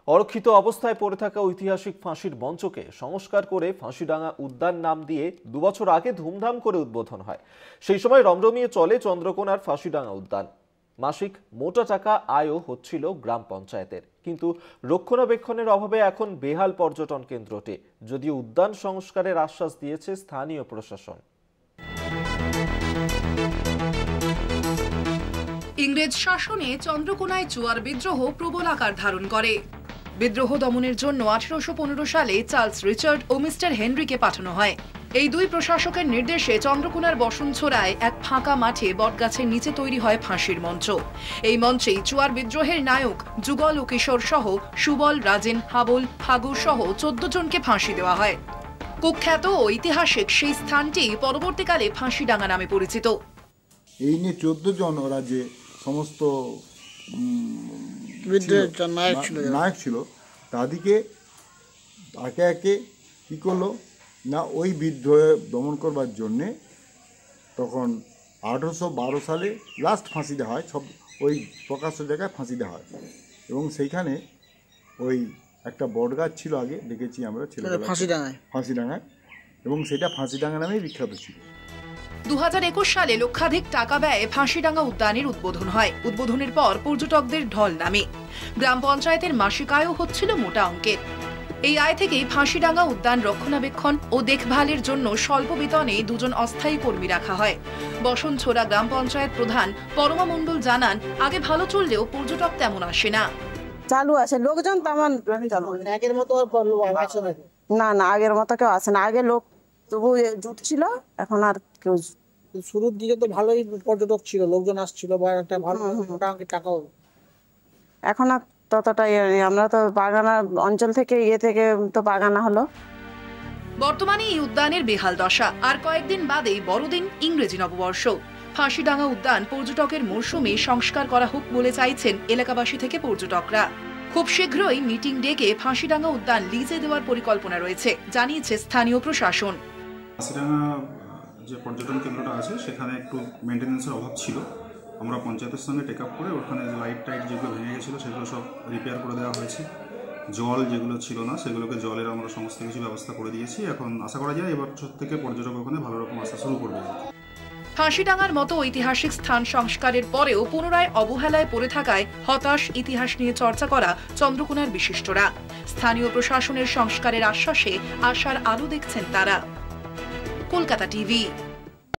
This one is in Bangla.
অরক্ষিত অবস্থায় পড়ে থাকা ঐতিহাসিক ফাঁসির মঞ্চকে সংস্কার করে ফাঁসিডাঙ্গা উদ্যান নাম দিয়ে 2 বছর আগে ধুমধাম করে উদ্বোধন হয়। সেই সময় রমরমিয়ে চলে চন্দ্রকোনার ফাঁসিডাঙ্গা উদ্যান। মাসিক মোটা টাকা আয়ও হচ্ছিল গ্রাম পঞ্চায়েতের, কিন্তু রক্ষণাবেক্ষণের অভাবে এখন বেহাল পর্যটন কেন্দ্রটি, যদিও উদ্যান সংস্কারের আশ্বাস দিয়েছে স্থানীয় প্রশাসন। ইংরেজ শাসনে চন্দ্রকোনায় জুয়ার বিদ্রোহ প্রবল আকার ধারণ করে। বিদ্রোহ দমনের জন্য 1815 সালে চার্লস রিচার্ড ও মিস্টার হেনরিকে পাঠানো হয়। এই দুই প্রশাসকের নির্দেশে চন্দ্রকোনার বসনছড়ায় এক ফাঁকা মাঠে বটগাছের নিচে তৈরি হয় ফাঁসির মঞ্চ। এই মঞ্চেই জুয়ার বিদ্রোহের নায়ক যুগল ও কিশোর সহ সুবল, রাজেন, হাবল, ফাগুর সহ 14 জনকে ফাঁসি দেওয়া হয়। কুখ্যাত ও ঐতিহাসিক সেই স্থানটি পরবর্তীকালে ফাঁসিডাঙ্গা নামে পরিচিত। এই নিয়ে 14 জন ওরা যে সমস্ত নায়ক ছিল তাদেরকে একে একে কী করলো না, ওই বিদ্রোহে দমন করবার জন্যে তখন 1812 সালে লাস্ট ফাঁসি দেওয়া হয়। সব ওই প্রকাশ্য জায়গায় ফাঁসি দেওয়া হয় এবং সেইখানে ওই একটা বটগাছ ছিল, আগে দেখেছি আমরা ছেলেবেলা ফাঁসিডাঙ্গায়, এবং সেটা ফাঁসিডাঙ্গা নামেই বিখ্যাত ছিল। 2021 সালে লক্ষাধিক টাকা ব্যয়ে ফাঁসিডাঙ্গা উদ্যানের উদ্বোধন হয়। উদ্বোধনের পর পর্যটকদের ঢল নামে। গ্রাম পঞ্চায়েতের মাসিক আয়ও হচ্ছিল মোটা অঙ্কের। এই আয় থেকেই ফাঁসিডাঙ্গা উদ্যান রক্ষণাবেক্ষণ ও দেখভালের জন্য স্বল্প বেতনে 2 জন অস্থায়ী কর্মী রাখা হয়। বসনছড়া গ্রাম পঞ্চায়েত প্রধান পরমা মণ্ডল জানান, আগে ভালো চললেও পর্যটক তেমন আসে না। চালু আছে, লোকজন তেমন আগের মতো না, আগের মতো কেউ আসে না। আগে লোক তবু জুটছিল, এখন আর কেউ। শুরুর দিকে তো ভালোই পর্যটক ছিল, লোকজন আসছিল বা একটা ভালো মোটামুটি টাকাও। এখন আর ততটাই, আমরা তো বাগানা অঞ্চল থেকে থেকে তো বাগানা হলো। বর্তমানে এই উদ্যানের বেহাল দশা। আর কয়েকদিন বাদেই বড়দিন, ইংরেজি নববর্ষ। ফাঁসিডাঙ্গা উদ্যান পর্যটকের মরশুমে সংস্কার করা হোক বলে চাইছেন এলাকাবাসী থেকে পর্যটকরা। খুব শীঘ্রই মিটিং ডেকে ফাঁসিডাঙ্গা উদ্যান লিজে দেওয়ার পরিকল্পনা রয়েছে, জানিয়েছে স্থানীয় প্রশাসন। ফাঁসিডাঙ্গা যে পর্যটন কেন্দ্রটা আছে সেখানে একটু মেনটেন্যান্সের অভাব ছিল। আমরা পঞ্চায়েতের সঙ্গে টেক আপ করে ওখানে লাইট টাইট যেগুলো ভেঙে গেছিলো সেগুলো সব রিপেয়ার করে দেওয়া হয়েছে। জল যেগুলো ছিল না সেগুলোকে জলের আমরা সমস্ত কিছু ব্যবস্থা করে দিয়েছি। এখন আশা করা যায় এবার থেকে পর্যটক ওখানে ভালো রকম আসা শুরু করবে। ফাঁসিডাঙ্গার মতো ঐতিহাসিক স্থান সংস্কারের পরেও পুনরায় অবহেলায় পড়ে থাকায় হতাশ ইতিহাস নিয়ে চর্চা করা চন্দ্রকোনার বিশিষ্টরা। স্থানীয় প্রশাসনের সংস্কারের আশ্বাসে আশার আলো দেখছেন তারা। কলকাতা টিভি।